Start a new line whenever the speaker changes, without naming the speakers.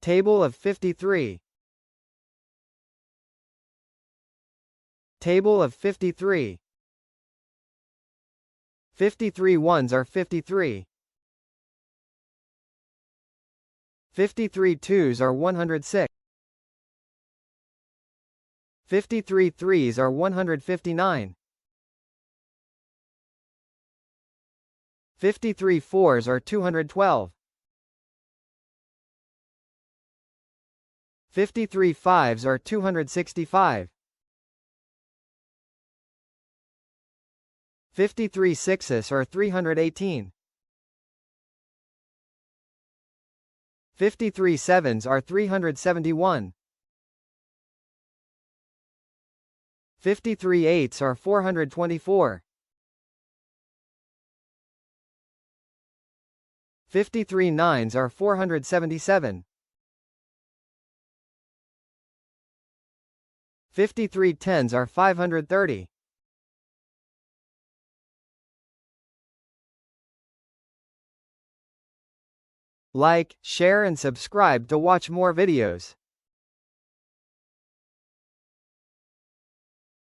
Table of 53. Table of 53. 53 ones are 53. 53 twos are 106. 53 threes are 159. 53 fours are 212. 53 fives are 265. 53 sixes are 318. 53 sevens are 371. 53 eights are 424. 53 nines are 477. 53 tens are 530. Like, share and subscribe to watch more videos.